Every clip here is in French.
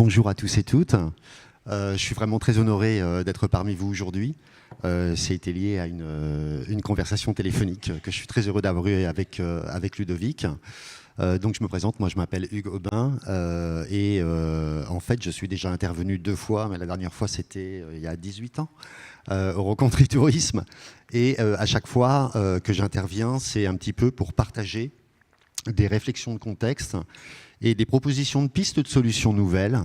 Bonjour à tous et toutes. Je suis vraiment très honoré d'être parmi vous aujourd'hui. C'était lié à une conversation téléphonique que je suis très heureux d'avoir eue avec Ludovic. Donc je me présente, moi je m'appelle Hugues Aubin et en fait je suis déjà intervenu 2 fois, mais la dernière fois c'était il y a 18 ans au Recountry Tourisme. Et à chaque fois que j'interviens, c'est un petit peu pour partager des réflexions de contexte et des propositions de pistes de solutions nouvelles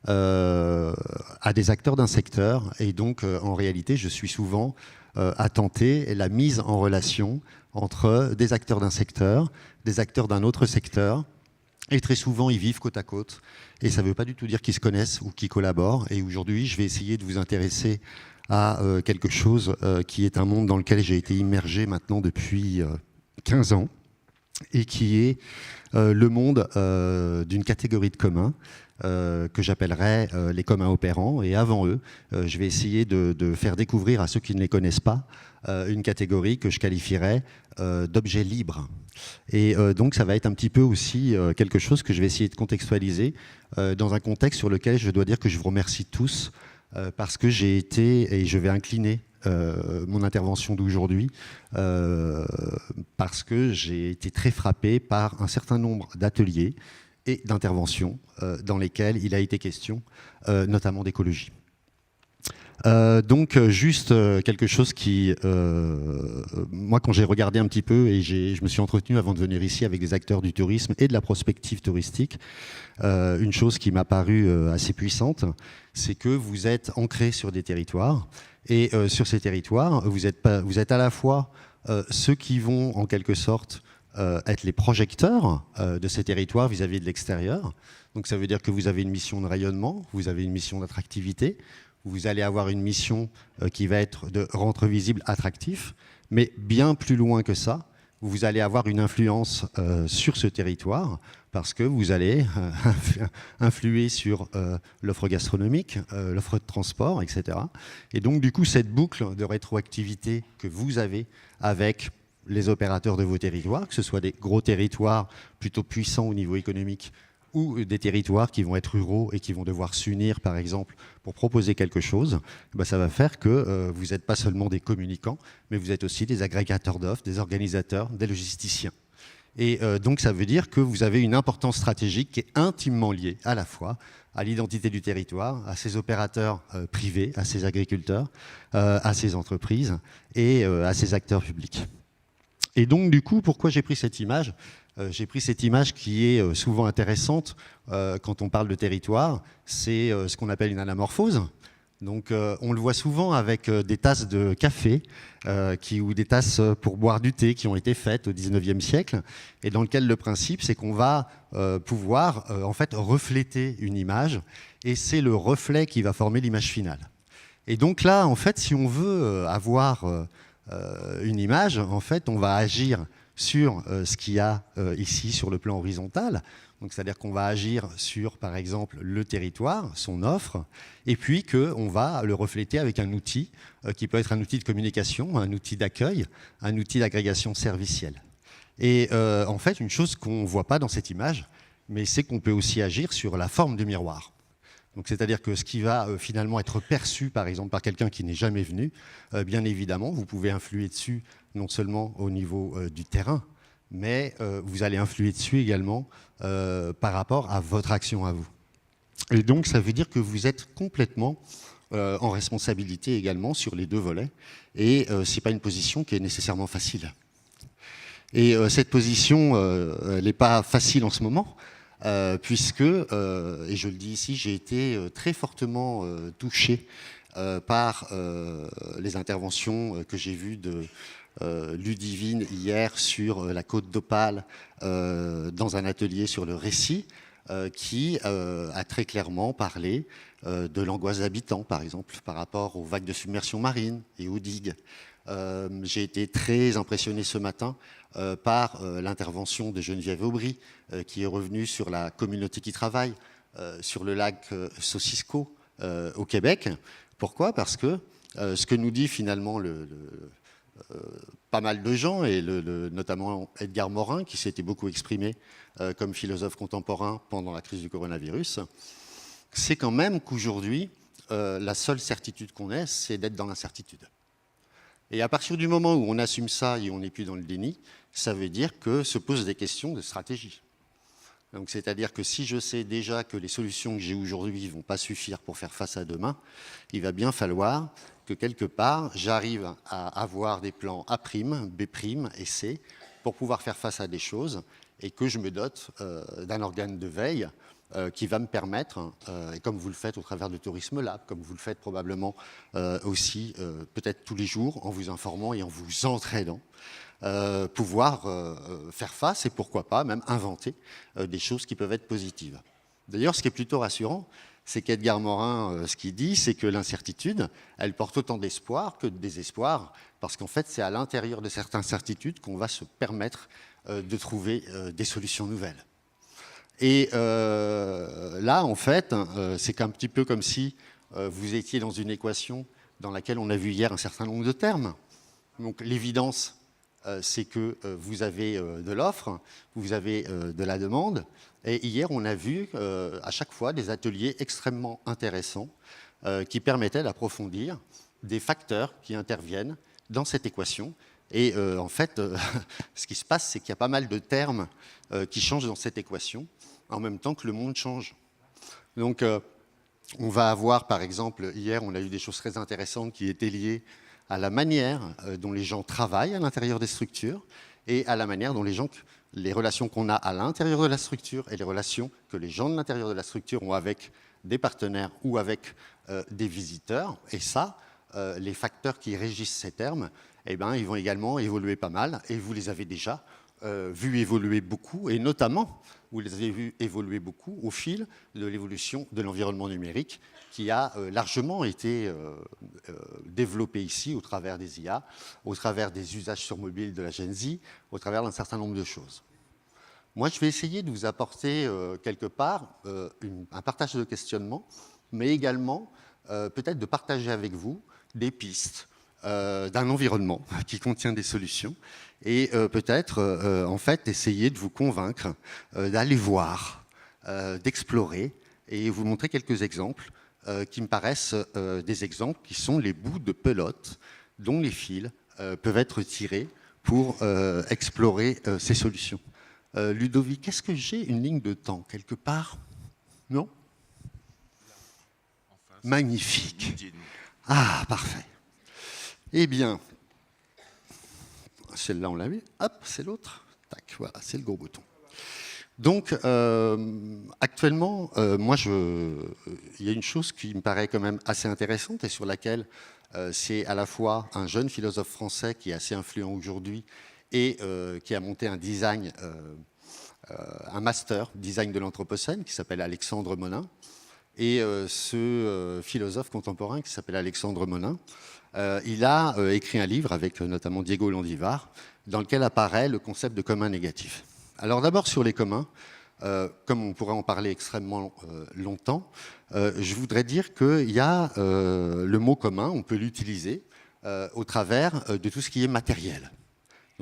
à des acteurs d'un secteur. Et donc, en réalité, je suis souvent à tenter la mise en relation entre des acteurs d'un secteur, des acteurs d'un autre secteur, et très souvent, ils vivent côte à côte. Et ça ne veut pas du tout dire qu'ils se connaissent ou qu'ils collaborent. Et aujourd'hui, je vais essayer de vous intéresser à quelque chose qui est un monde dans lequel j'ai été immergé maintenant depuis 15 ans, et qui est le monde d'une catégorie de communs que j'appellerais les communs opérants. Et avant eux, je vais essayer de faire découvrir à ceux qui ne les connaissent pas une catégorie que je qualifierais d'objets libres. Et donc ça va être un petit peu aussi quelque chose que je vais essayer de contextualiser dans un contexte sur lequel je dois dire que je vous remercie tous parce que j'ai été, et je vais incliner mon intervention d'aujourd'hui parce que j'ai été très frappé par un certain nombre d'ateliers et d'interventions dans lesquelles il a été question notamment d'écologie. Donc juste quelque chose qui, moi quand j'ai regardé un petit peu et je me suis entretenu avant de venir ici avec des acteurs du tourisme et de la prospective touristique, une chose qui m'a paru assez puissante, c'est que vous êtes ancrés sur des territoires et sur ces territoires, vous êtes à la fois ceux qui vont en quelque sorte être les projecteurs de ces territoires vis-à-vis de l'extérieur. Donc ça veut dire que vous avez une mission de rayonnement, vous avez une mission d'attractivité, vous allez avoir une mission qui va être de rendre visible attractif, mais bien plus loin que ça, vous allez avoir une influence sur ce territoire parce que vous allez influer sur l'offre gastronomique, l'offre de transport, etc. Et donc du coup, cette boucle de rétroactivité que vous avez avec les opérateurs de vos territoires, que ce soit des gros territoires plutôt puissants au niveau économique ou des territoires qui vont être ruraux et qui vont devoir s'unir, par exemple, pour proposer quelque chose, ben ça va faire que vous n'êtes pas seulement des communicants, mais vous êtes aussi des agrégateurs d'offres, des organisateurs, des logisticiens. Et donc ça veut dire que vous avez une importance stratégique qui est intimement liée à la fois à l'identité du territoire, à ses opérateurs privés, à ses agriculteurs, à ses entreprises et à ses acteurs publics. Et donc du coup, pourquoi j'ai pris cette image ? J'ai pris cette image qui est souvent intéressante quand on parle de territoire, c'est ce qu'on appelle une anamorphose. Donc on le voit souvent avec des tasses de café ou des tasses pour boire du thé qui ont été faites au 19e siècle et dans lequel le principe c'est qu'on va pouvoir en fait refléter une image et c'est le reflet qui va former l'image finale. Et donc là, en fait, si on veut avoir une image, en fait, on va agir sur ce qu'il y a ici sur le plan horizontal. Donc, c'est-à-dire qu'on va agir sur, par exemple, le territoire, son offre, et puis qu'on va le refléter avec un outil qui peut être un outil de communication, un outil d'accueil, un outil d'agrégation servicielle. Et en fait, une chose qu'on ne voit pas dans cette image, mais c'est qu'on peut aussi agir sur la forme du miroir. Donc, c'est-à-dire que ce qui va finalement être perçu, par exemple, par quelqu'un qui n'est jamais venu, bien évidemment, vous pouvez influer dessus, non seulement au niveau du terrain, mais vous allez influer dessus également par rapport à votre action à vous. Et donc, ça veut dire que vous êtes complètement en responsabilité également sur les 2 volets. Et ce n'est pas une position qui est nécessairement facile. Et cette position, elle n'est pas facile en ce moment, puisque, et je le dis ici, j'ai été très fortement touché par les interventions que j'ai vues de Ludivine hier sur la Côte d'Opale dans un atelier sur le récit qui a très clairement parlé de l'angoisse d'habitants, par exemple, par rapport aux vagues de submersion marine et aux digues. J'ai été très impressionné ce matin par l'intervention de Geneviève Aubry qui est revenue sur la communauté qui travaille sur le lac Saucisco au Québec. Pourquoi ? Parce que ce que nous dit finalement pas mal de gens, et notamment Edgar Morin, qui s'était beaucoup exprimé comme philosophe contemporain pendant la crise du coronavirus, c'est quand même qu'aujourd'hui, la seule certitude qu'on ait, c'est d'être dans l'incertitude. Et à partir du moment où on assume ça et on n'est plus dans le déni, ça veut dire que se posent des questions de stratégie. Donc, c'est-à-dire que si je sais déjà que les solutions que j'ai aujourd'hui ne vont pas suffire pour faire face à demain, il va bien falloir que quelque part, j'arrive à avoir des plans A', B' et C pour pouvoir faire face à des choses et que je me dote d'un organe de veille qui va me permettre, et comme vous le faites au travers de Tourisme Lab, comme vous le faites probablement aussi peut-être tous les jours en vous informant et en vous entraînant, pouvoir faire face et pourquoi pas même inventer des choses qui peuvent être positives. D'ailleurs, ce qui est plutôt rassurant, c'est qu'Edgar Morin, ce qu'il dit, c'est que l'incertitude, elle porte autant d'espoir que de désespoir, parce qu'en fait, c'est à l'intérieur de certaines certitudes qu'on va se permettre de trouver des solutions nouvelles. Et là, en fait, c'est un petit peu comme si vous étiez dans une équation dans laquelle on a vu hier un certain nombre de termes. Donc l'évidence, c'est que vous avez de l'offre, vous avez de la demande. Et hier, on a vu à chaque fois des ateliers extrêmement intéressants qui permettaient d'approfondir des facteurs qui interviennent dans cette équation. Et en fait, ce qui se passe, c'est qu'il y a pas mal de termes qui changent dans cette équation en même temps que le monde change. Donc, on va avoir, par exemple, hier, on a eu des choses très intéressantes qui étaient liées à la manière dont les gens travaillent à l'intérieur des structures et à la manière dont les relations qu'on a à l'intérieur de la structure et les relations que les gens de l'intérieur de la structure ont avec des partenaires ou avec des visiteurs. Et ça, les facteurs qui régissent ces termes, eh ben, ils vont également évoluer pas mal et vous les avez déjà vu évoluer beaucoup et notamment vous les avez vus évoluer beaucoup au fil de l'évolution de l'environnement numérique qui a largement été développé ici au travers des IA, au travers des usages sur mobile de la Gen Z, au travers d'un certain nombre de choses. Moi, je vais essayer de vous apporter quelque part un partage de questionnement, mais également peut-être de partager avec vous des pistes d'un environnement qui contient des solutions et peut-être en fait essayer de vous convaincre d'aller voir, d'explorer et vous montrer quelques exemples qui me paraissent des exemples qui sont les bouts de pelote dont les fils peuvent être tirés pour explorer ces solutions. Ludovic, est-ce que j'ai une ligne de temps quelque part? Non? Magnifique. Ah, parfait. Eh bien, celle-là, on l'a mis. Hop, c'est l'autre. Tac, voilà, c'est le gros bouton. Donc, actuellement, moi, il y a une chose qui me paraît quand même assez intéressante et sur laquelle c'est à la fois un jeune philosophe français qui est assez influent aujourd'hui et qui a monté un design, un master design de l'Anthropocène qui s'appelle Alexandre Monin. Et ce philosophe contemporain qui s'appelle Alexandre Monin, il a écrit un livre avec notamment Diego Landivar, dans lequel apparaît le concept de commun négatif. Alors d'abord sur les communs, comme on pourrait en parler extrêmement longtemps, je voudrais dire qu'il y a le mot commun, on peut l'utiliser au travers de tout ce qui est matériel.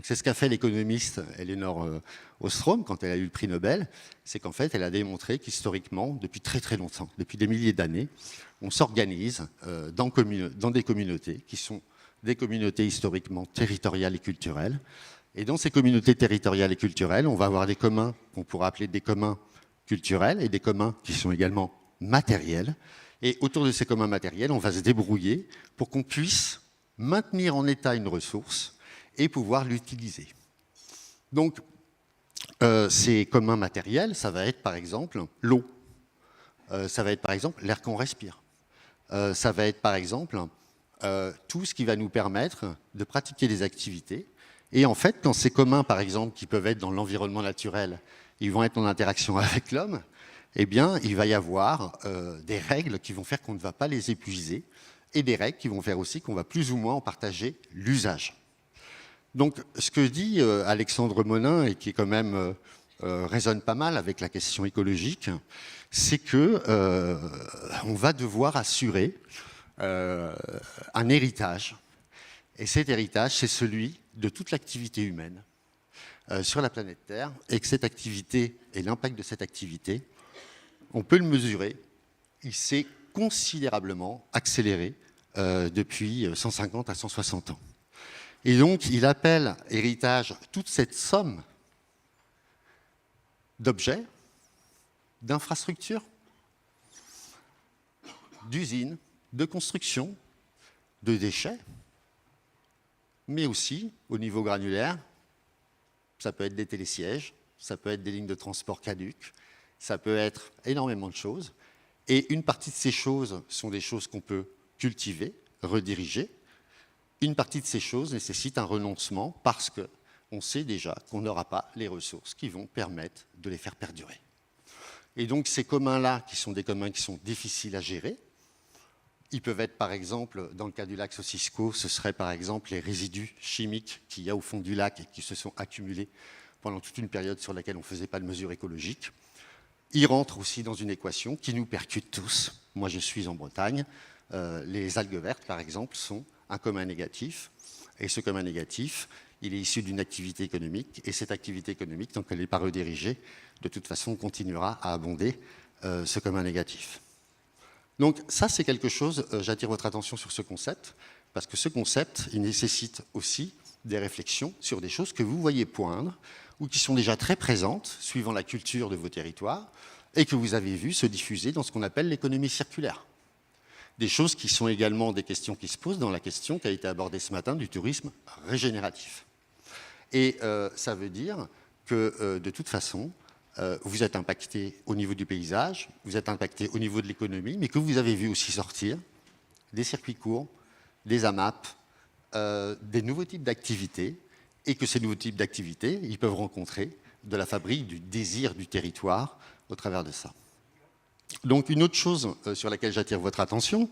C'est ce qu'a fait l'économiste Elinor Ostrom quand elle a eu le prix Nobel, c'est qu'en fait elle a démontré qu'historiquement, depuis très très longtemps, depuis des milliers d'années, on s'organise dans des communautés qui sont des communautés historiquement territoriales et culturelles. Et dans ces communautés territoriales et culturelles, on va avoir des communs qu'on pourra appeler des communs culturels et des communs qui sont également matériels. Et autour de ces communs matériels, on va se débrouiller pour qu'on puisse maintenir en état une ressource et pouvoir l'utiliser. Donc, ces communs matériels, ça va être par exemple l'eau, ça va être par exemple l'air qu'on respire, ça va être par exemple tout ce qui va nous permettre de pratiquer des activités. Et en fait, quand ces communs, par exemple, qui peuvent être dans l'environnement naturel, ils vont être en interaction avec l'homme, eh bien, il va y avoir des règles qui vont faire qu'on ne va pas les épuiser et des règles qui vont faire aussi qu'on va plus ou moins en partager l'usage. Donc, ce que dit Alexandre Monin, et qui quand même résonne pas mal avec la question écologique, c'est que on va devoir assurer un héritage. Et cet héritage, c'est celui de toute l'activité humaine sur la planète Terre, et que cette activité et l'impact de cette activité, on peut le mesurer il s'est considérablement accéléré depuis 150 à 160 ans. Et donc, il appelle héritage toute cette somme d'objets, d'infrastructures, d'usines, de construction, de déchets, mais aussi au niveau granulaire, ça peut être des télésièges, ça peut être des lignes de transport caduques, ça peut être énormément de choses. Et une partie de ces choses sont des choses qu'on peut cultiver, rediriger. Une partie de ces choses nécessite un renoncement parce qu'on sait déjà qu'on n'aura pas les ressources qui vont permettre de les faire perdurer. Et donc ces communs-là, qui sont des communs qui sont difficiles à gérer, ils peuvent être par exemple, dans le cas du lac Sossisco, ce serait par exemple les résidus chimiques qu'il y a au fond du lac et qui se sont accumulés pendant toute une période sur laquelle on ne faisait pas de mesures écologiques. Ils rentrent aussi dans une équation qui nous percute tous. Moi je suis en Bretagne, les algues vertes par exemple sont un commun négatif, et ce commun négatif, il est issu d'une activité économique, et cette activité économique, tant qu'elle n'est pas redirigée, de toute façon, continuera à abonder ce commun négatif. Donc ça, c'est quelque chose, j'attire votre attention sur ce concept, parce que ce concept, il nécessite aussi des réflexions sur des choses que vous voyez poindre, ou qui sont déjà très présentes, suivant la culture de vos territoires, et que vous avez vu se diffuser dans ce qu'on appelle l'économie circulaire. Des choses qui sont également des questions qui se posent dans la question qui a été abordée ce matin du tourisme régénératif. Et ça veut dire que de toute façon, vous êtes impacté au niveau du paysage, vous êtes impacté au niveau de l'économie, mais que vous avez vu aussi sortir des circuits courts, des AMAP, des nouveaux types d'activités, et que ces nouveaux types d'activités, ils peuvent rencontrer de la fabrique du désir du territoire au travers de ça. Donc une autre chose sur laquelle j'attire votre attention,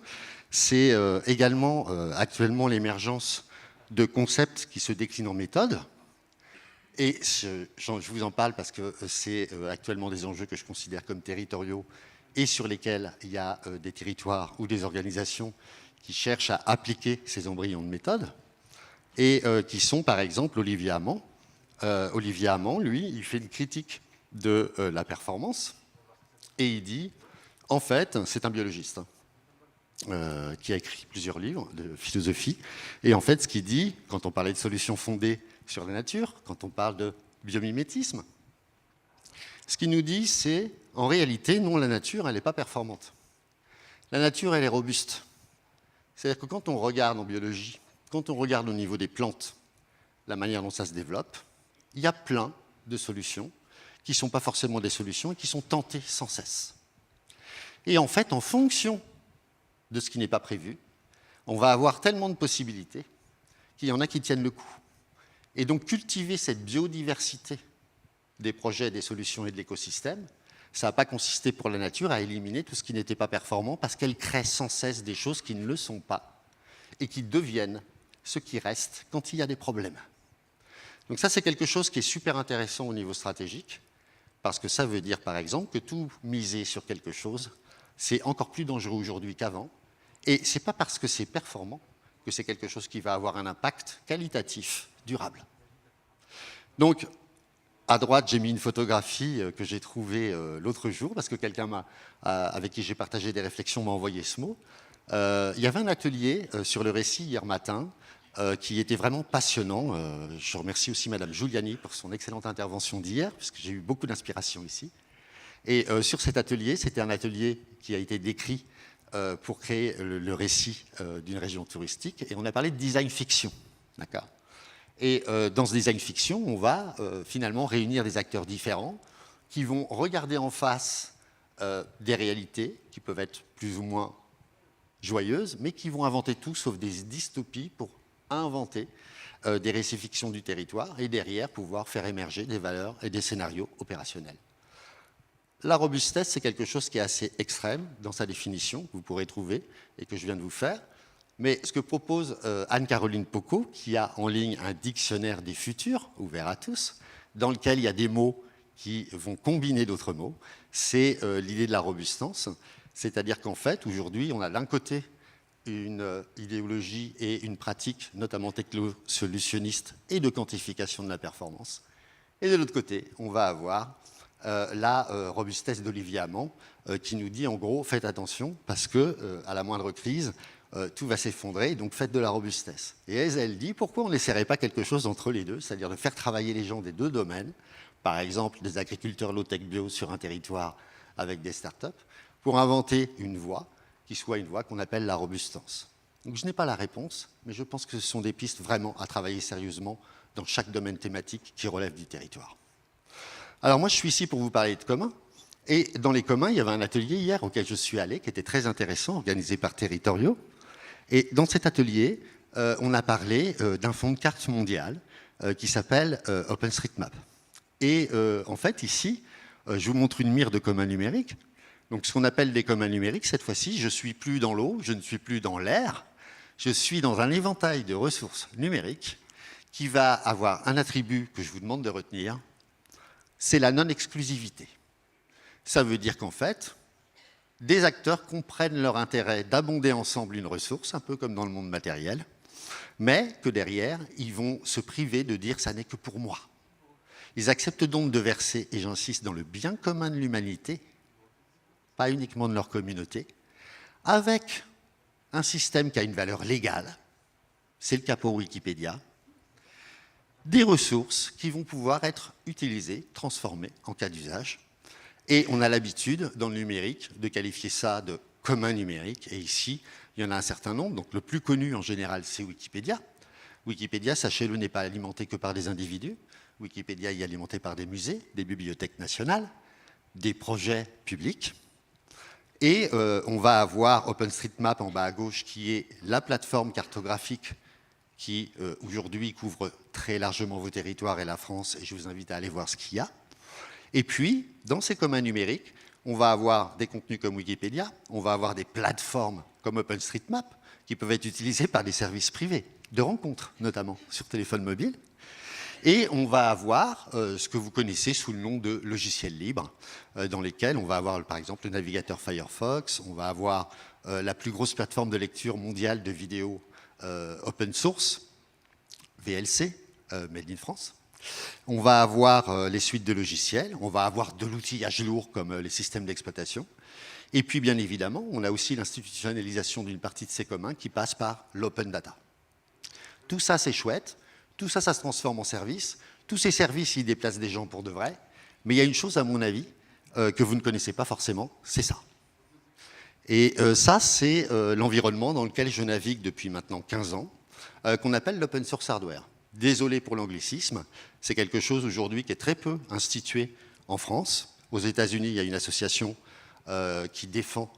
c'est également actuellement l'émergence de concepts qui se déclinent en méthodes. Et je vous en parle parce que c'est actuellement des enjeux que je considère comme territoriaux et sur lesquels il y a des territoires ou des organisations qui cherchent à appliquer ces embryons de méthodes et qui sont par exemple Olivier Hamon. Olivier Hamon, lui, il fait une critique de la performance et il dit... En fait, c'est un biologiste qui a écrit plusieurs livres de philosophie. Et en fait, ce qu'il dit, quand on parlait de solutions fondées sur la nature, quand on parle de biomimétisme, ce qu'il nous dit, c'est, en réalité, non, la nature, elle n'est pas performante. La nature, elle est robuste. C'est-à-dire que quand on regarde en biologie, quand on regarde au niveau des plantes, la manière dont ça se développe, il y a plein de solutions qui ne sont pas forcément des solutions et qui sont tentées sans cesse. Et en fait, en fonction de ce qui n'est pas prévu, on va avoir tellement de possibilités qu'il y en a qui tiennent le coup. Et donc, cultiver cette biodiversité des projets, des solutions et de l'écosystème, ça n'a pas consisté pour la nature à éliminer tout ce qui n'était pas performant parce qu'elle crée sans cesse des choses qui ne le sont pas et qui deviennent ce qui reste quand il y a des problèmes. Donc ça, c'est quelque chose qui est super intéressant au niveau stratégique parce que ça veut dire, par exemple, que tout miser sur quelque chose, c'est encore plus dangereux aujourd'hui qu'avant. Et ce n'est pas parce que c'est performant que c'est quelque chose qui va avoir un impact qualitatif durable. Donc, à droite, j'ai mis une photographie que j'ai trouvée l'autre jour, parce que quelqu'un avec qui j'ai partagé des réflexions m'a envoyé ce mot. Il y avait un atelier sur le récit hier matin qui était vraiment passionnant. Je remercie aussi Madame Giuliani pour son excellente intervention d'hier, parce que j'ai eu beaucoup d'inspiration ici. Et sur cet atelier, c'était un atelier qui a été décrit pour créer le récit d'une région touristique. Et on a parlé de design fiction. D'accord. Et dans ce design fiction, on va finalement réunir des acteurs différents qui vont regarder en face des réalités qui peuvent être plus ou moins joyeuses, mais qui vont inventer tout sauf des dystopies pour inventer des récits fictions du territoire et derrière pouvoir faire émerger des valeurs et des scénarios opérationnels. La robustesse, c'est quelque chose qui est assez extrême dans sa définition, que vous pourrez trouver et que je viens de vous faire. Mais ce que propose Anne-Caroline Pocot, qui a en ligne un dictionnaire des futurs, ouvert à tous, dans lequel il y a des mots qui vont combiner d'autres mots, c'est l'idée de la robustance. C'est-à-dire qu'en fait, aujourd'hui, on a d'un côté une idéologie et une pratique, notamment techno-solutionniste et de quantification de la performance. Et de l'autre côté, on va avoir la robustesse d'Olivier Hamon, qui nous dit en gros, faites attention, parce que à la moindre crise, tout va s'effondrer, donc faites de la robustesse. Et elle dit, pourquoi on n'essaierait pas quelque chose entre les deux, c'est-à-dire de faire travailler les gens des deux domaines, par exemple des agriculteurs low-tech bio sur un territoire avec des startups, pour inventer une voie qui soit une voie qu'on appelle la robustance. Donc je n'ai pas la réponse, mais je pense que ce sont des pistes vraiment à travailler sérieusement dans chaque domaine thématique qui relève du territoire. Alors moi, je suis ici pour vous parler de communs. Et dans les communs, il y avait un atelier hier auquel je suis allé, qui était très intéressant, organisé par Territoriaux. Et dans cet atelier, on a parlé d'un fonds de carte mondial qui s'appelle OpenStreetMap. Et en fait, ici, je vous montre une mire de communs numériques. Donc ce qu'on appelle des communs numériques, cette fois-ci, je ne suis plus dans l'eau, je ne suis plus dans l'air, je suis dans un éventail de ressources numériques qui va avoir un attribut que je vous demande de retenir, c'est la non-exclusivité. Ça veut dire qu'en fait, des acteurs comprennent leur intérêt d'abonder ensemble une ressource, un peu comme dans le monde matériel, mais que derrière, ils vont se priver de dire « ça n'est que pour moi ». Ils acceptent donc de verser, et j'insiste, dans le bien commun de l'humanité, pas uniquement de leur communauté, avec un système qui a une valeur légale, c'est le cas pour Wikipédia, des ressources qui vont pouvoir être utilisées, transformées en cas d'usage. Et on a l'habitude, dans le numérique, de qualifier ça de commun numérique. Et ici, il y en a un certain nombre. Donc le plus connu, en général, c'est Wikipédia. Wikipédia, sachez-le, n'est pas alimenté que par des individus. Wikipédia est alimenté par des musées, des bibliothèques nationales, des projets publics. Et on va avoir OpenStreetMap en bas à gauche, qui est la plateforme cartographique qui aujourd'hui couvre très largement vos territoires et la France, et je vous invite à aller voir ce qu'il y a. Et puis, dans ces communs numériques, on va avoir des contenus comme Wikipédia, on va avoir des plateformes comme OpenStreetMap, qui peuvent être utilisées par des services privés, de rencontres notamment, sur téléphone mobile. Et on va avoir ce que vous connaissez sous le nom de logiciels libres, dans lesquels on va avoir par exemple le navigateur Firefox, on va avoir la plus grosse plateforme de lecture mondiale de vidéos open source, VLC, Made in France. On va avoir les suites de logiciels, on va avoir de l'outillage lourd comme les systèmes d'exploitation. Et puis bien évidemment, on a aussi l'institutionnalisation d'une partie de ces communs qui passe par l'open data. Tout ça, c'est chouette. Tout ça, ça se transforme en service. Tous ces services, ils déplacent des gens pour de vrai. Mais il y a une chose, à mon avis, que vous ne connaissez pas forcément, c'est ça. Et ça, c'est l'environnement dans lequel je navigue depuis maintenant 15 ans, qu'on appelle l'open source hardware. Désolé pour l'anglicisme, c'est quelque chose aujourd'hui qui est très peu institué en France. Aux États-Unis, il y a une association qui défend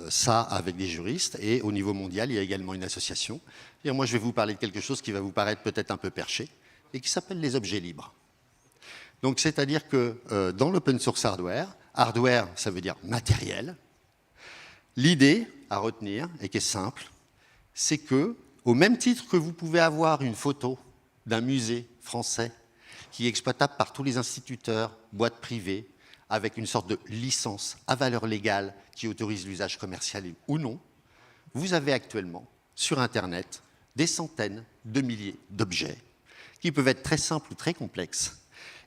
ça avec des juristes, et au niveau mondial, il y a également une association. Et moi, je vais vous parler de quelque chose qui va vous paraître peut-être un peu perché, et qui s'appelle les objets libres. Donc, c'est-à-dire que dans l'open source hardware, hardware, ça veut dire matériel, l'idée à retenir, et qui est simple, c'est que, au même titre que vous pouvez avoir une photo d'un musée français qui est exploitable par tous les instituteurs, boîtes privées, avec une sorte de licence à valeur légale qui autorise l'usage commercial ou non, vous avez actuellement sur Internet des centaines de milliers d'objets qui peuvent être très simples ou très complexes.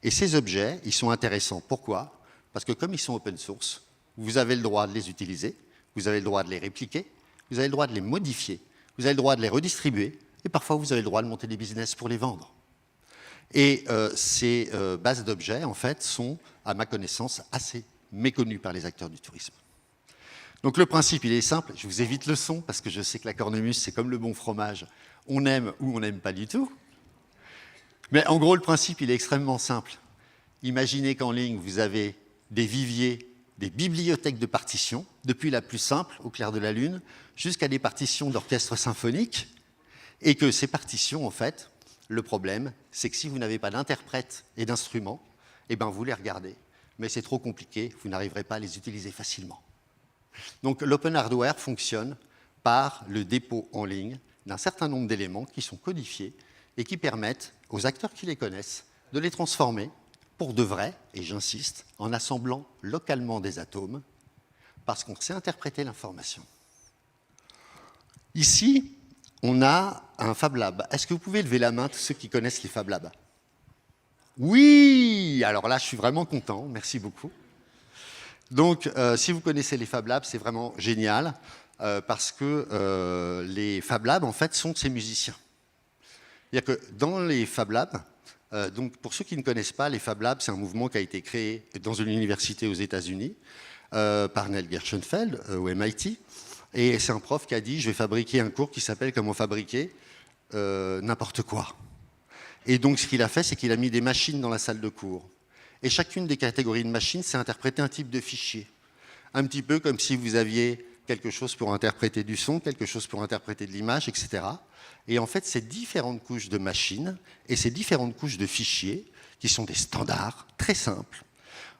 Et ces objets, ils sont intéressants. Pourquoi? Parce que comme ils sont open source, vous avez le droit de les utiliser, vous avez le droit de les répliquer, vous avez le droit de les modifier, vous avez le droit de les redistribuer, et parfois vous avez le droit de monter des business pour les vendre. Et ces bases d'objets, en fait, sont, à ma connaissance, assez méconnues par les acteurs du tourisme. Donc le principe, il est simple. Je vous évite le son, parce que je sais que la cornemuse, c'est comme le bon fromage. On aime ou on n'aime pas du tout. Mais en gros, le principe, il est extrêmement simple. Imaginez qu'en ligne, vous avez des viviers, des bibliothèques de partitions, depuis la plus simple, au clair de la lune, jusqu'à des partitions d'orchestre symphonique, et que ces partitions, en fait, le problème, c'est que si vous n'avez pas d'interprète et d'instrument, eh ben vous les regardez, mais c'est trop compliqué, vous n'arriverez pas à les utiliser facilement. Donc l'open hardware fonctionne par le dépôt en ligne d'un certain nombre d'éléments qui sont codifiés et qui permettent aux acteurs qui les connaissent de les transformer pour de vrai, et j'insiste, en assemblant localement des atomes, parce qu'on sait interpréter l'information. Ici, on a un Fab Lab. Est-ce que vous pouvez lever la main, tous ceux qui connaissent les Fab Labs? Oui, alors là, je suis vraiment content. Merci beaucoup. Donc, si vous connaissez les Fab Labs, c'est vraiment génial parce que les Fab Labs, en fait, sont de ces musiciens. C'est-à-dire que dans les Fab Labs, donc pour ceux qui ne connaissent pas, les Fab Labs, c'est un mouvement qui a été créé dans une université aux États-Unis par Neil Gershenfeld au MIT. Et c'est un prof qui a dit, je vais fabriquer un cours qui s'appelle Comment fabriquer n'importe quoi. Et donc, ce qu'il a fait, c'est qu'il a mis des machines dans la salle de cours. Et chacune des catégories de machines, c'est interpréter un type de fichier. Un petit peu comme si vous aviez quelque chose pour interpréter du son, quelque chose pour interpréter de l'image, etc. Et en fait, ces différentes couches de machines et ces différentes couches de fichiers, qui sont des standards très simples,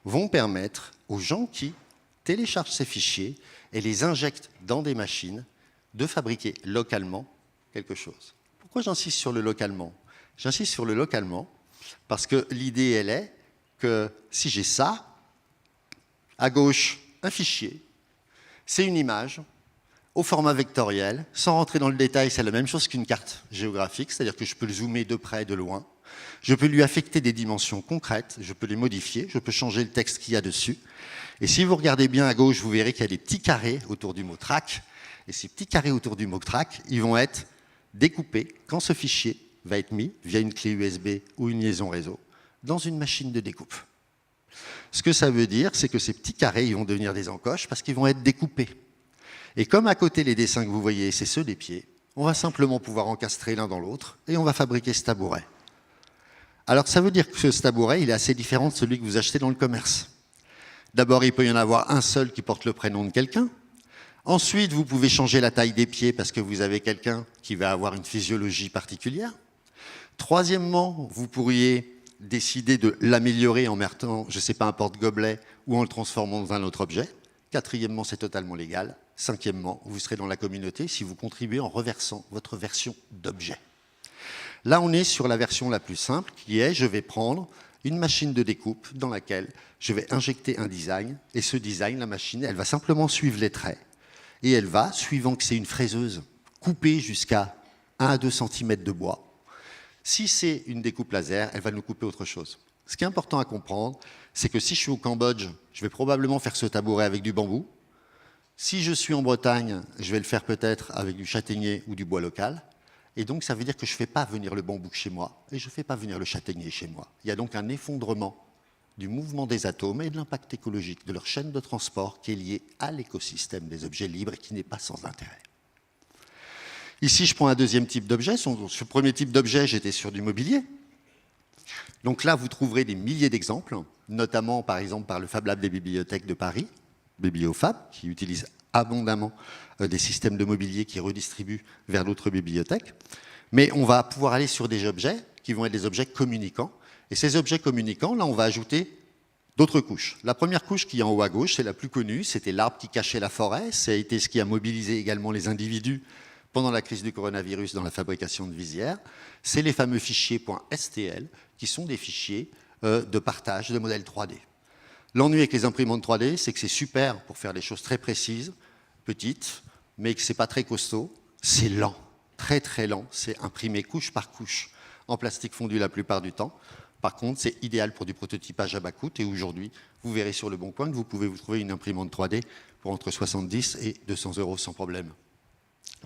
vont permettre aux gens qui téléchargent ces fichiers et les injectent dans des machines de fabriquer localement quelque chose. Pourquoi j'insiste sur le localement ? J'insiste sur le localement parce que l'idée, elle est que si j'ai ça, à gauche, un fichier, c'est une image au format vectoriel. Sans rentrer dans le détail, c'est la même chose qu'une carte géographique, c'est-à-dire que je peux le zoomer de près, de loin. Je peux lui affecter des dimensions concrètes, je peux les modifier, je peux changer le texte qu'il y a dessus. Et si vous regardez bien à gauche, vous verrez qu'il y a des petits carrés autour du mot track. Et ces petits carrés autour du mot track, ils vont être découpés quand ce fichier va être mis via une clé USB ou une liaison réseau dans une machine de découpe. Ce que ça veut dire, c'est que ces petits carrés, ils vont devenir des encoches parce qu'ils vont être découpés. Et comme à côté, les dessins que vous voyez, c'est ceux des pieds, on va simplement pouvoir encastrer l'un dans l'autre et on va fabriquer ce tabouret. Alors ça veut dire que ce tabouret, il est assez différent de celui que vous achetez dans le commerce. D'abord, il peut y en avoir un seul qui porte le prénom de quelqu'un. Ensuite, vous pouvez changer la taille des pieds parce que vous avez quelqu'un qui va avoir une physiologie particulière. Troisièmement, vous pourriez décider de l'améliorer en mettant, je ne sais pas, un porte-gobelet ou en le transformant dans un autre objet. Quatrièmement, c'est totalement légal. Cinquièmement, vous serez dans la communauté si vous contribuez en reversant votre version d'objet. Là, on est sur la version la plus simple qui est, je vais prendre une machine de découpe dans laquelle je vais injecter un design et ce design, la machine, elle va simplement suivre les traits et elle va, suivant que c'est une fraiseuse, couper jusqu'à 1 à 2 cm de bois. Si c'est une découpe laser, elle va nous couper autre chose. Ce qui est important à comprendre, c'est que si je suis au Cambodge, je vais probablement faire ce tabouret avec du bambou. Si je suis en Bretagne, je vais le faire peut-être avec du châtaignier ou du bois local. Et donc, ça veut dire que je ne fais pas venir le bambou chez moi et je ne fais pas venir le châtaignier chez moi. Il y a donc un effondrement du mouvement des atomes et de l'impact écologique de leur chaîne de transport qui est lié à l'écosystème des objets libres et qui n'est pas sans intérêt. Ici, je prends un deuxième type d'objet. Sur ce premier type d'objet, j'étais sur du mobilier. Donc là, vous trouverez des milliers d'exemples, notamment, par exemple, par le Fab Lab des bibliothèques de Paris, Bibliofab, qui utilise abondamment des systèmes de mobilier qui redistribuent vers d'autres bibliothèques. Mais on va pouvoir aller sur des objets qui vont être des objets communicants. Et ces objets communicants, là, on va ajouter d'autres couches. La première couche qui est en haut à gauche, c'est la plus connue, c'était l'arbre qui cachait la forêt. Ça a été ce qui a mobilisé également les individus pendant la crise du coronavirus dans la fabrication de visières. C'est les fameux fichiers .stl, qui sont des fichiers de partage de modèles 3D. L'ennui avec les imprimantes 3D, c'est que c'est super pour faire des choses très précises, petites, mais que c'est pas très costaud. C'est lent, très très lent. C'est imprimé couche par couche, en plastique fondu la plupart du temps. Par contre, c'est idéal pour du prototypage à bas coût. Et aujourd'hui, vous verrez sur le Bon Coin que vous pouvez vous trouver une imprimante 3D pour entre 70 et 200 € sans problème.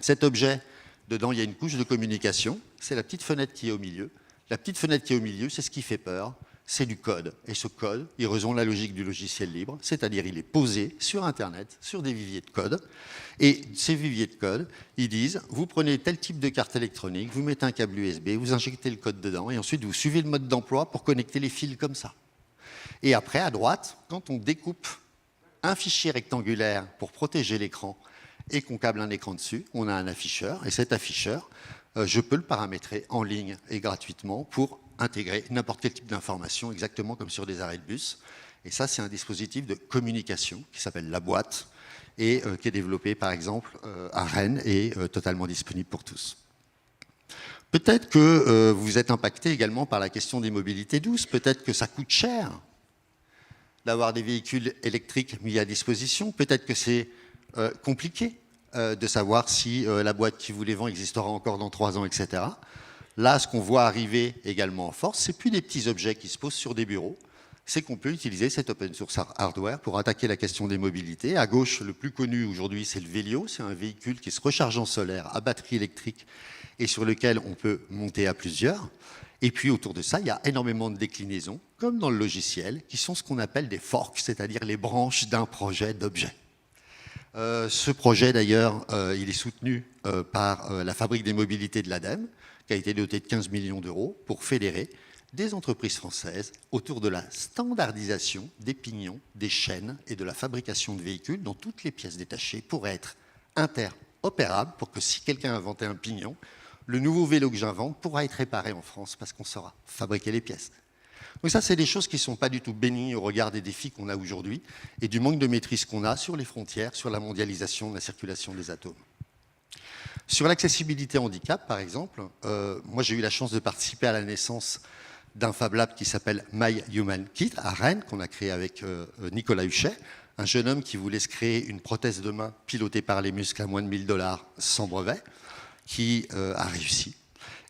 Cet objet, dedans, il y a une couche de communication. C'est la petite fenêtre qui est au milieu. La petite fenêtre qui est au milieu, c'est ce qui fait peur. C'est du code. Et ce code, il rejoint la logique du logiciel libre, c'est-à-dire il est posé sur Internet, sur des viviers de code. Et ces viviers de code, ils disent, vous prenez tel type de carte électronique, vous mettez un câble USB, vous injectez le code dedans, et ensuite vous suivez le mode d'emploi pour connecter les fils comme ça. Et après, à droite, quand on découpe un fichier rectangulaire pour protéger l'écran et qu'on câble un écran dessus, on a un afficheur. Et cet afficheur, je peux le paramétrer en ligne et gratuitement pour intégrer n'importe quel type d'information, exactement comme sur des arrêts de bus. Et ça, c'est un dispositif de communication qui s'appelle La Boîte et qui est développé, par exemple, à Rennes et totalement disponible pour tous. Peut-être que vous êtes impacté également par la question des mobilités douces. Peut-être que ça coûte cher d'avoir des véhicules électriques mis à disposition. Peut-être que c'est compliqué de savoir si la boîte qui vous les vend existera encore dans 3 ans, etc. Là, ce qu'on voit arriver également en force, c'est plus des petits objets qui se posent sur des bureaux, c'est qu'on peut utiliser cet open source hardware pour attaquer la question des mobilités. À gauche, le plus connu aujourd'hui, c'est le Velio. C'est un véhicule qui se recharge en solaire à batterie électrique et sur lequel on peut monter à plusieurs. Et puis autour de ça, il y a énormément de déclinaisons, comme dans le logiciel, qui sont ce qu'on appelle des forks, c'est-à-dire les branches d'un projet d'objet. Ce projet, d'ailleurs, il est soutenu par la Fabrique des mobilités de l'ADEME, qui a été doté de 15 millions d'euros pour fédérer des entreprises françaises autour de la standardisation des pignons, des chaînes et de la fabrication de véhicules dont toutes les pièces détachées pourraient être interopérables pour que si quelqu'un inventait un pignon, le nouveau vélo que j'invente pourra être réparé en France parce qu'on saura fabriquer les pièces. Donc ça, c'est des choses qui ne sont pas du tout bénies au regard des défis qu'on a aujourd'hui et du manque de maîtrise qu'on a sur les frontières, sur la mondialisation de la circulation des atomes. Sur l'accessibilité handicap, par exemple, moi j'ai eu la chance de participer à la naissance d'un Fab Lab qui s'appelle My Human Kit à Rennes, qu'on a créé avec Nicolas Huchet, un jeune homme qui voulait se créer une prothèse de main pilotée par les muscles à moins de 1000 $ sans brevet, qui a réussi.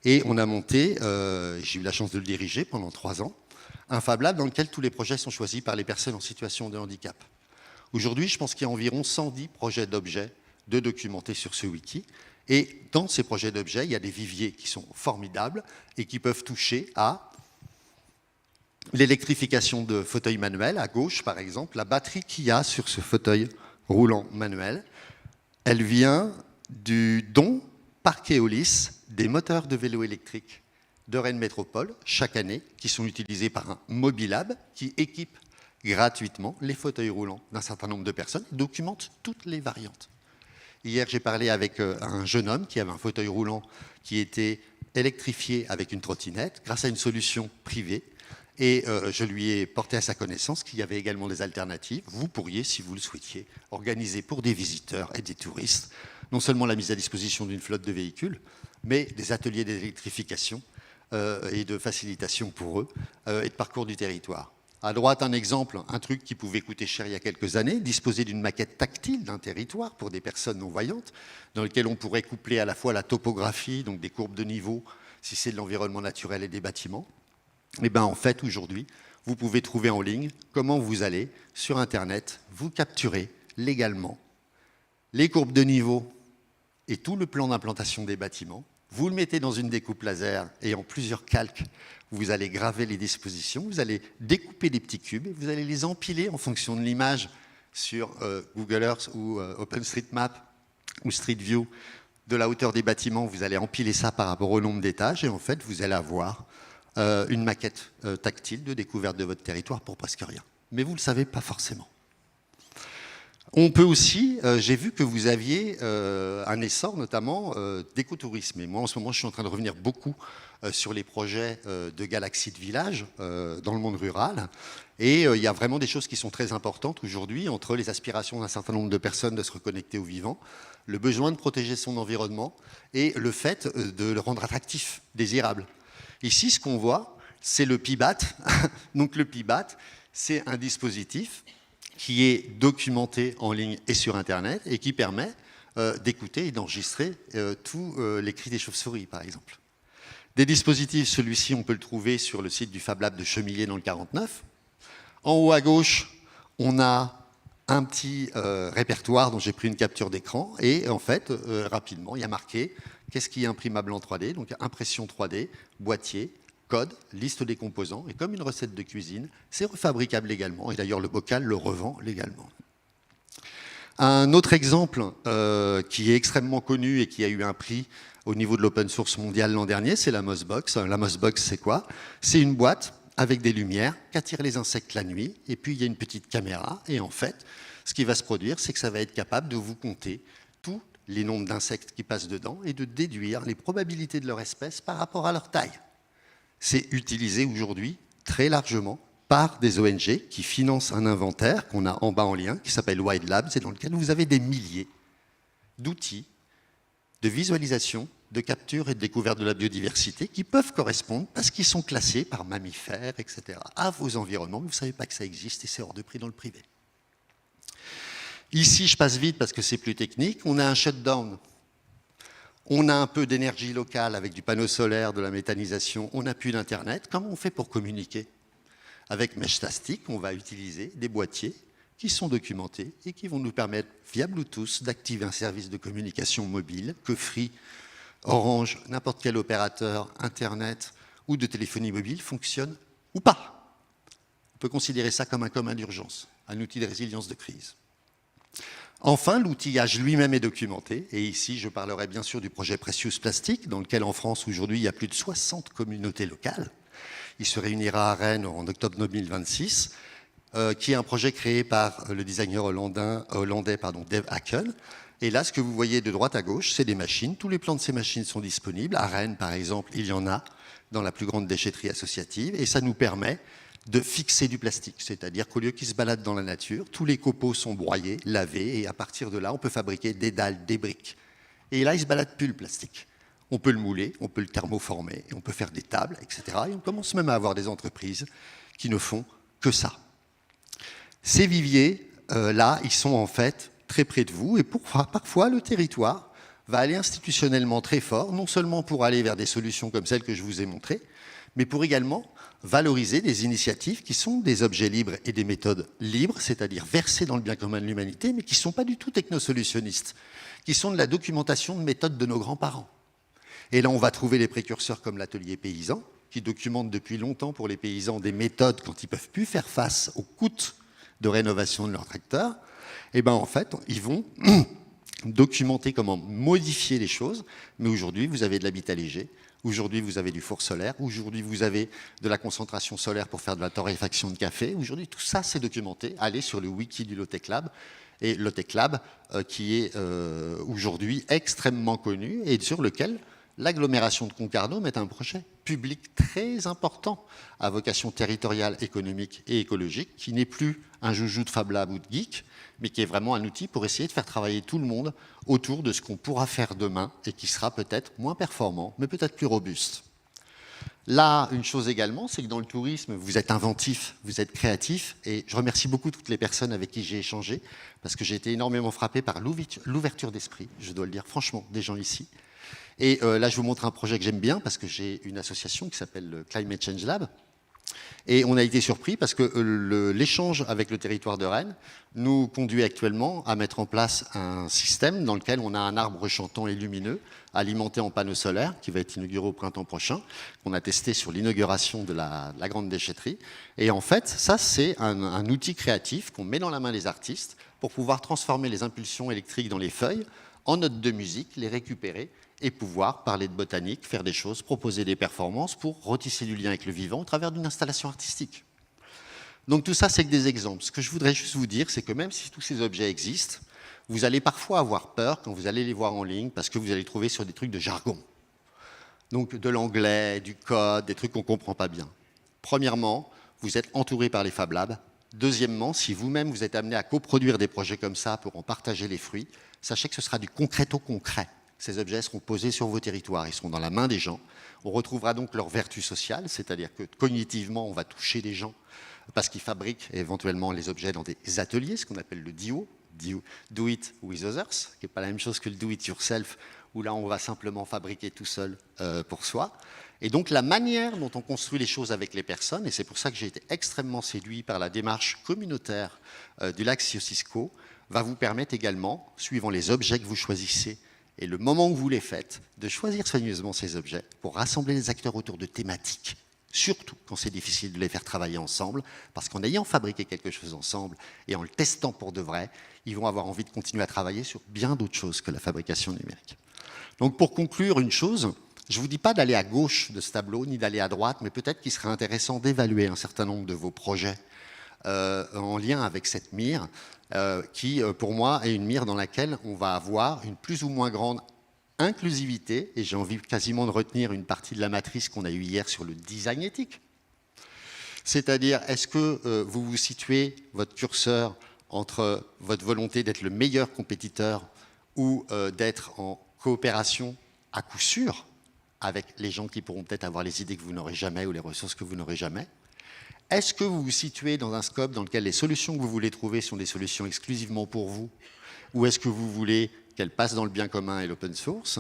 Et on a monté, j'ai eu la chance de le diriger pendant 3 ans, un Fab Lab dans lequel tous les projets sont choisis par les personnes en situation de handicap. Aujourd'hui, je pense qu'il y a environ 110 projets d'objets de documentés sur ce wiki. Et dans ces projets d'objets, il y a des viviers qui sont formidables et qui peuvent toucher à l'électrification de fauteuils manuels. À gauche, par exemple, la batterie qu'il y a sur ce fauteuil roulant manuel, elle vient du don par Keolis des moteurs de vélo électriques de Rennes Métropole chaque année, qui sont utilisés par un Mobilab qui équipe gratuitement les fauteuils roulants d'un certain nombre de personnes et documente toutes les variantes. Hier, j'ai parlé avec un jeune homme qui avait un fauteuil roulant qui était électrifié avec une trottinette grâce à une solution privée. Et je lui ai porté à sa connaissance qu'il y avait également des alternatives. Vous pourriez, si vous le souhaitiez, organiser pour des visiteurs et des touristes non seulement la mise à disposition d'une flotte de véhicules, mais des ateliers d'électrification et de facilitation pour eux et de parcours du territoire. À droite, un exemple, un truc qui pouvait coûter cher il y a quelques années, disposer d'une maquette tactile d'un territoire pour des personnes non-voyantes, dans lequel on pourrait coupler à la fois la topographie, donc des courbes de niveau, si c'est de l'environnement naturel et des bâtiments. Et bien en fait, aujourd'hui, vous pouvez trouver en ligne comment vous allez, sur Internet, vous capturer légalement les courbes de niveau et tout le plan d'implantation des bâtiments. Vous le mettez dans une découpe laser et en plusieurs calques, vous allez graver les dispositions, vous allez découper des petits cubes et vous allez les empiler en fonction de l'image sur Google Earth ou OpenStreetMap ou Street View de la hauteur des bâtiments. Vous allez empiler ça par rapport au nombre d'étages et en fait, vous allez avoir une maquette tactile de découverte de votre territoire pour presque rien. Mais vous ne le savez pas forcément. On peut aussi, j'ai vu que vous aviez un essor notamment d'écotourisme. Et moi, en ce moment, je suis en train de revenir beaucoup sur les projets de galaxies de village dans le monde rural. Et il y a vraiment des choses qui sont très importantes aujourd'hui entre les aspirations d'un certain nombre de personnes de se reconnecter au vivant, le besoin de protéger son environnement et le fait de le rendre attractif, désirable. Ici, ce qu'on voit, c'est le PIBAT. Donc le PIBAT, c'est un dispositif qui est documenté en ligne et sur Internet et qui permet d'écouter et d'enregistrer tous les cris des chauves-souris, par exemple. Des dispositifs, celui-ci, on peut le trouver sur le site du Fab Lab de Chemillé dans le 49. En haut à gauche, on a un petit répertoire dont j'ai pris une capture d'écran et en fait, rapidement, il y a marqué qu'est-ce qui est imprimable en 3D, donc impression 3D, boîtier, code, liste des composants, et comme une recette de cuisine, c'est refabricable légalement, et d'ailleurs le bocal le revend légalement. Un autre exemple qui est extrêmement connu et qui a eu un prix au niveau de l'open source mondial l'an dernier, c'est la Mossbox. La Mossbox, c'est quoi? C'est une boîte avec des lumières qui attirent les insectes la nuit, et puis il y a une petite caméra, et en fait, ce qui va se produire, c'est que ça va être capable de vous compter tous les nombres d'insectes qui passent dedans et de déduire les probabilités de leur espèce par rapport à leur taille. C'est utilisé aujourd'hui très largement par des ONG qui financent un inventaire qu'on a en bas en lien, qui s'appelle Wild Labs, et dans lequel vous avez des milliers d'outils de visualisation, de capture et de découverte de la biodiversité qui peuvent correspondre, parce qu'ils sont classés par mammifères, etc., à vos environnements, mais vous ne savez pas que ça existe et c'est hors de prix dans le privé. Ici, je passe vite parce que c'est plus technique, on a un shutdown On a un peu d'énergie locale avec du panneau solaire, de la méthanisation. On n'a plus d'Internet. Comment on fait pour communiquer? Avec Meshtastic, on va utiliser des boîtiers qui sont documentés et qui vont nous permettre, via Bluetooth, d'activer un service de communication mobile que Free, Orange, n'importe quel opérateur Internet ou de téléphonie mobile fonctionne ou pas. On peut considérer ça comme un commun d'urgence, un outil de résilience de crise. Enfin, l'outillage lui-même est documenté. Et ici, je parlerai bien sûr du projet Precious Plastic, dans lequel en France, aujourd'hui, il y a plus de 60 communautés locales. Il se réunira à Rennes en octobre 2026, qui est un projet créé par le designer hollandais Dave Haken. Et là, ce que vous voyez de droite à gauche, c'est des machines. Tous les plans de ces machines sont disponibles. À Rennes, par exemple, il y en a dans la plus grande déchetterie associative. Et ça nous permet de fixer du plastique. C'est-à-dire qu'au lieu qu'il se balade dans la nature, tous les copeaux sont broyés, lavés. Et à partir de là, on peut fabriquer des dalles, des briques. Et là, il ne se balade plus le plastique. On peut le mouler, on peut le thermoformer, on peut faire des tables, etc. Et on commence même à avoir des entreprises qui ne font que ça. Ces viviers, là, ils sont en fait très près de vous. Et parfois, le territoire va aller institutionnellement très fort, non seulement pour aller vers des solutions comme celles que je vous ai montrées, mais pour également valoriser des initiatives qui sont des objets libres et des méthodes libres, c'est-à-dire versées dans le bien commun de l'humanité, mais qui ne sont pas du tout technosolutionnistes, qui sont de la documentation de méthodes de nos grands-parents. Et là, on va trouver les précurseurs comme l'atelier paysan, qui documente depuis longtemps pour les paysans des méthodes quand ils ne peuvent plus faire face aux coûts de rénovation de leur tracteur. Et bien, en fait, ils vont documenter comment modifier les choses. Mais aujourd'hui, vous avez de l'habitat léger. Aujourd'hui, vous avez du four solaire. Aujourd'hui, vous avez de la concentration solaire pour faire de la torréfaction de café. Aujourd'hui, tout ça, c'est documenté. Allez sur le wiki du Low-Tech Lab. Et Low-Tech Lab, qui est aujourd'hui extrêmement connu et sur lequel l'agglomération de Concarneau met un projet public très important à vocation territoriale, économique et écologique, qui n'est plus un joujou de Fab Lab ou de geek, mais qui est vraiment un outil pour essayer de faire travailler tout le monde autour de ce qu'on pourra faire demain et qui sera peut-être moins performant, mais peut-être plus robuste. Là, une chose également, c'est que dans le tourisme, vous êtes inventif, vous êtes créatif, et je remercie beaucoup toutes les personnes avec qui j'ai échangé, parce que j'ai été énormément frappé par l'ouverture d'esprit, je dois le dire franchement, des gens ici. Et là, je vous montre un projet que j'aime bien, parce que j'ai une association qui s'appelle le Climate Change Lab, et on a été surpris parce que l'échange avec le territoire de Rennes nous conduit actuellement à mettre en place un système dans lequel on a un arbre chantant et lumineux alimenté en panneaux solaires qui va être inauguré au printemps prochain, qu'on a testé sur l'inauguration de la grande déchetterie. Et en fait, ça, c'est un outil créatif qu'on met dans la main des artistes pour pouvoir transformer les impulsions électriques dans les feuilles en notes de musique, les récupérer et pouvoir parler de botanique, faire des choses, proposer des performances pour retisser du lien avec le vivant au travers d'une installation artistique. Donc tout ça, c'est que des exemples. Ce que je voudrais juste vous dire, c'est que même si tous ces objets existent, vous allez parfois avoir peur quand vous allez les voir en ligne parce que vous allez trouver sur des trucs de jargon. Donc de l'anglais, du code, des trucs qu'on ne comprend pas bien. Premièrement, vous êtes entouré par les Fab Labs. Deuxièmement, si vous-même vous êtes amené à coproduire des projets comme ça pour en partager les fruits, sachez que ce sera du concret au concret. Ces objets seront posés sur vos territoires, ils seront dans la main des gens. On retrouvera donc leur vertu sociale, c'est-à-dire que cognitivement, on va toucher les gens parce qu'ils fabriquent éventuellement les objets dans des ateliers, ce qu'on appelle le DIO, Do It With Others, qui n'est pas la même chose que le Do It Yourself, où là, on va simplement fabriquer tout seul pour soi. Et donc, la manière dont on construit les choses avec les personnes, et c'est pour ça que j'ai été extrêmement séduit par la démarche communautaire du lac Cisco, va vous permettre également, suivant les objets que vous choisissez, et le moment où vous les faites, de choisir soigneusement ces objets pour rassembler les acteurs autour de thématiques, surtout quand c'est difficile de les faire travailler ensemble, parce qu'en ayant fabriqué quelque chose ensemble et en le testant pour de vrai, ils vont avoir envie de continuer à travailler sur bien d'autres choses que la fabrication numérique. Donc pour conclure une chose, je ne vous dis pas d'aller à gauche de ce tableau, ni d'aller à droite, mais peut-être qu'il serait intéressant d'évaluer un certain nombre de vos projets en lien avec cette mire, qui, pour moi, est une mire dans laquelle on va avoir une plus ou moins grande inclusivité, et j'ai envie quasiment de retenir une partie de la matrice qu'on a eue hier sur le design éthique. C'est-à-dire, est-ce que vous vous situez votre curseur entre votre volonté d'être le meilleur compétiteur ou d'être en coopération à coup sûr avec les gens qui pourront peut-être avoir les idées que vous n'aurez jamais ou les ressources que vous n'aurez jamais? Est-ce que vous vous situez dans un scope dans lequel les solutions que vous voulez trouver sont des solutions exclusivement pour vous? Ou est-ce que vous voulez qu'elles passent dans le bien commun et l'open source?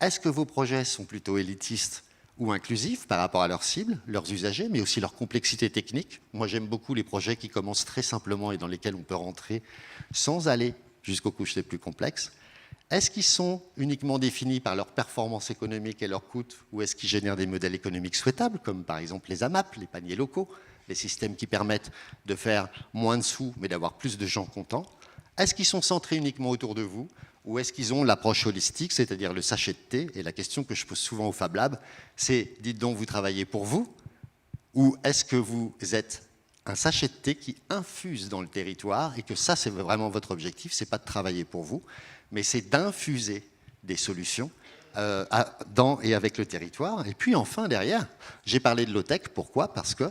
Est-ce que vos projets sont plutôt élitistes ou inclusifs par rapport à leurs cibles, leurs usagers, mais aussi leur complexité technique? Moi, j'aime beaucoup les projets qui commencent très simplement et dans lesquels on peut rentrer sans aller jusqu'aux couches les plus complexes. Est-ce qu'ils sont uniquement définis par leur performance économique et leur coût, ou est-ce qu'ils génèrent des modèles économiques souhaitables, comme par exemple les AMAP, les paniers locaux, les systèmes qui permettent de faire moins de sous, mais d'avoir plus de gens contents? Est-ce qu'ils sont centrés uniquement autour de vous, ou est-ce qu'ils ont l'approche holistique, c'est-à-dire le sachet de thé? Et la question que je pose souvent au Fab Lab, c'est, dites donc, vous travaillez pour vous, ou est-ce que vous êtes un sachet de thé qui infuse dans le territoire, et que ça, c'est vraiment votre objectif, c'est pas de travailler pour vous, mais c'est d'infuser des solutions dans et avec le territoire. Et puis enfin, derrière, j'ai parlé de low-tech. Pourquoi? Parce qu'il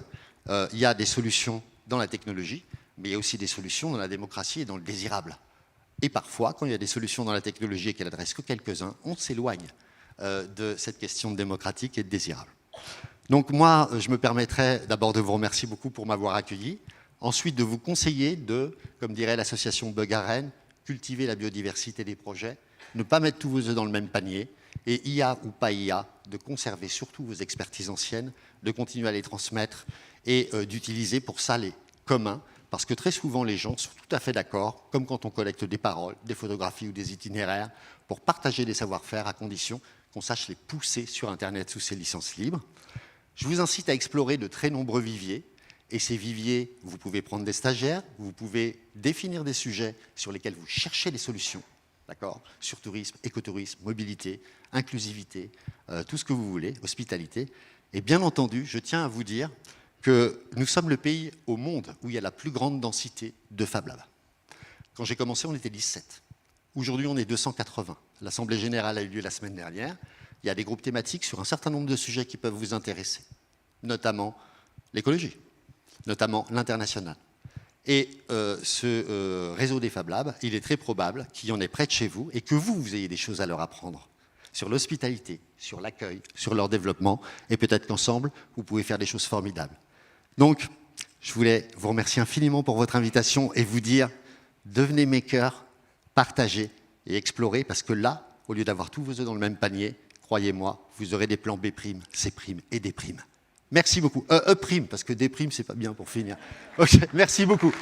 y a des solutions dans la technologie, mais il y a aussi des solutions dans la démocratie et dans le désirable. Et parfois, quand il y a des solutions dans la technologie et qu'elle n'adresse que quelques-uns, on s'éloigne de cette question de démocratique et de désirable. Donc moi, je me permettrai d'abord de vous remercier beaucoup pour m'avoir accueilli, ensuite de vous conseiller de, comme dirait l'association Bug à Rennes, cultiver la biodiversité des projets, ne pas mettre tous vos œufs dans le même panier, et IA ou pas IA, de conserver surtout vos expertises anciennes, de continuer à les transmettre et d'utiliser pour ça les communs, parce que très souvent les gens sont tout à fait d'accord, comme quand on collecte des paroles, des photographies ou des itinéraires, pour partager des savoir-faire à condition qu'on sache les pousser sur Internet sous ces licences libres. Je vous incite à explorer de très nombreux viviers. Et ces viviers, vous pouvez prendre des stagiaires, vous pouvez définir des sujets sur lesquels vous cherchez des solutions, d'accord, sur tourisme, écotourisme, mobilité, inclusivité, tout ce que vous voulez, hospitalité. Et bien entendu, je tiens à vous dire que nous sommes le pays au monde où il y a la plus grande densité de Fab Lab. Quand j'ai commencé, on était 17. Aujourd'hui, on est 280. L'Assemblée générale a eu lieu la semaine dernière. Il y a des groupes thématiques sur un certain nombre de sujets qui peuvent vous intéresser, notamment l'écologie, notamment l'international. Et ce réseau des Fab Labs, il est très probable qu'il y en ait près de chez vous et que vous ayez des choses à leur apprendre sur l'hospitalité, sur l'accueil, sur leur développement, et peut-être qu'ensemble, vous pouvez faire des choses formidables. Donc, je voulais vous remercier infiniment pour votre invitation et vous dire, devenez maker, partagez et explorez, parce que là, au lieu d'avoir tous vos œufs dans le même panier, croyez-moi, vous aurez des plans B', C' et D'. Merci beaucoup. E', parce que D', c'est pas bien pour finir. Okay, merci beaucoup.